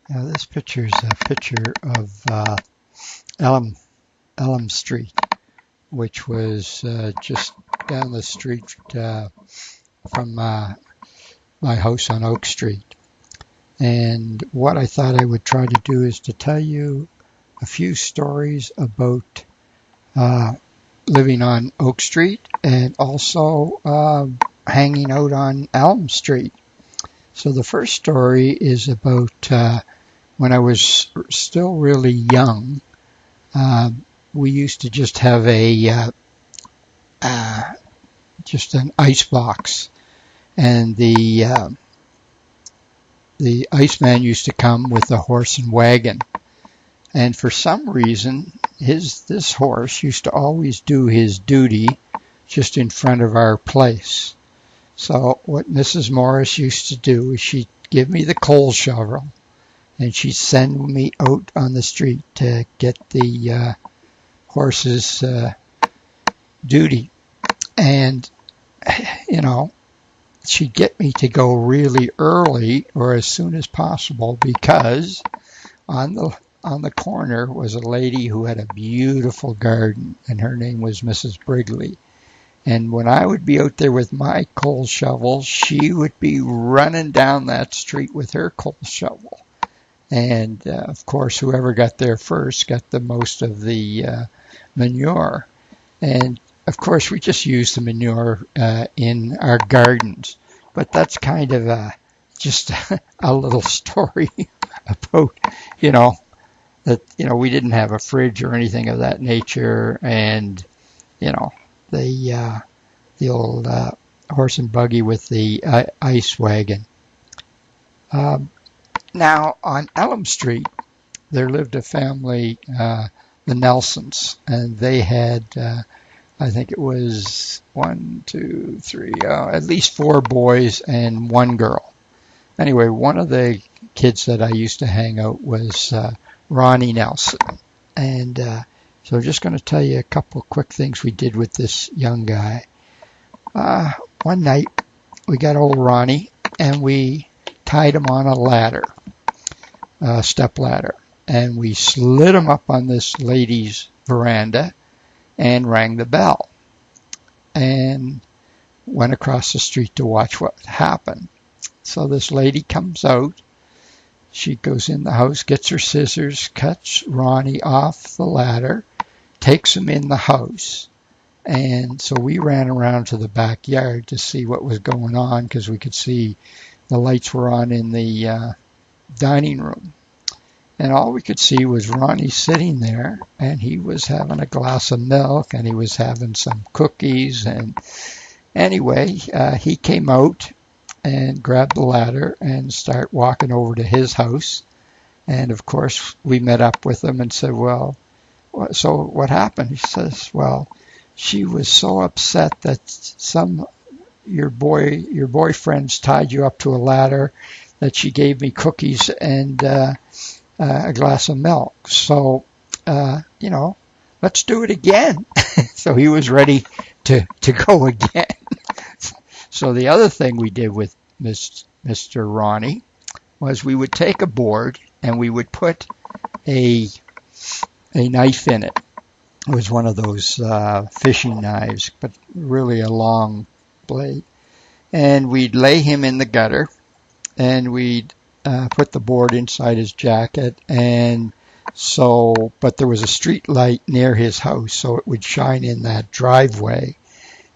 Now this picture is a picture of Elm Street, which was just down the street from my house on Oak Street. And what I thought I would try to do is to tell you a few stories about living on Oak Street and also hanging out on Elm Street. So the first story is about when I was still really young. We used to just have just an ice box, and the iceman used to come with a horse and wagon. And for some reason, this horse used to always do his duty just in front of our place. So what Mrs. Morris used to do is she'd give me the coal shovel, and she'd send me out on the street to get the horse's duty. And, you know, she'd get me to go really early or as soon as possible, because on the corner was a lady who had a beautiful garden, and her name was Mrs. Brigley. And when I would be out there with my coal shovel, she would be running down that street with her coal shovel. And, of course, whoever got there first got the most of the manure. And, of course, we just used the manure in our gardens. But that's kind of just a little story about, that, we didn't have a fridge or anything of that nature. And, the old horse and buggy with the ice wagon. Now, on Elm Street, there lived a family, the Nelsons, and they had, I think it was at least 4 boys and 1 girl. Anyway, one of the kids that I used to hang out was Ronnie Nelson. And so I'm just going to tell you a couple of quick things we did with this young guy. One night, we got old Ronnie, and we tied him on a ladder, a step ladder, and we slid him up on this lady's veranda and rang the bell and went across the street to watch what happened. So this lady comes out. She goes in the house, gets her scissors, cuts Ronnie off the ladder, takes him in the house. And so we ran around to the backyard to see what was going on, because we could see the lights were on in the dining room. And all we could see was Ronnie sitting there, and he was having a glass of milk, and he was having some cookies. And anyway, he came out and grabbed the ladder and started walking over to his house. And of course, we met up with him and said, well, so what happened? He says, well, she was so upset that your boyfriends tied you up to a ladder, that she gave me cookies and a glass of milk. So, let's do it again. So he was ready to go again. So the other thing we did with Mr. Ronnie was we would take a board and we would put a knife in it. It was one of those fishing knives, but really a long blade. And we'd lay him in the gutter, and we'd put the board inside his jacket. And so, but there was a street light near his house, so it would shine in that driveway.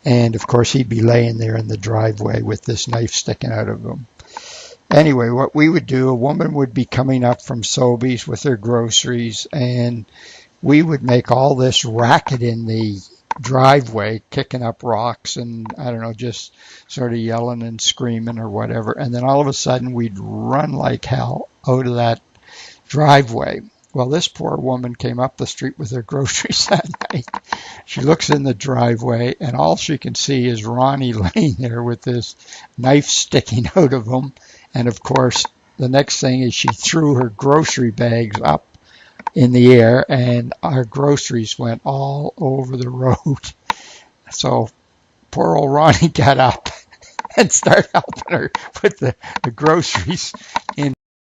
And of course, he'd be laying there in the driveway with this knife sticking out of him. Anyway, what we would do, a woman would be coming up from Sobeys with her groceries, and we would make all this racket in the driveway, kicking up rocks and, just sort of yelling and screaming or whatever. And then all of a sudden, we'd run like hell out of that driveway. Well, this poor woman came up the street with her groceries that night. She looks in the driveway, and all she can see is Ronnie laying there with this knife sticking out of him. And, of course, the next thing is she threw her grocery bags up in the air, and our groceries went all over the road. So poor old Ronnie got up and started helping her put the groceries in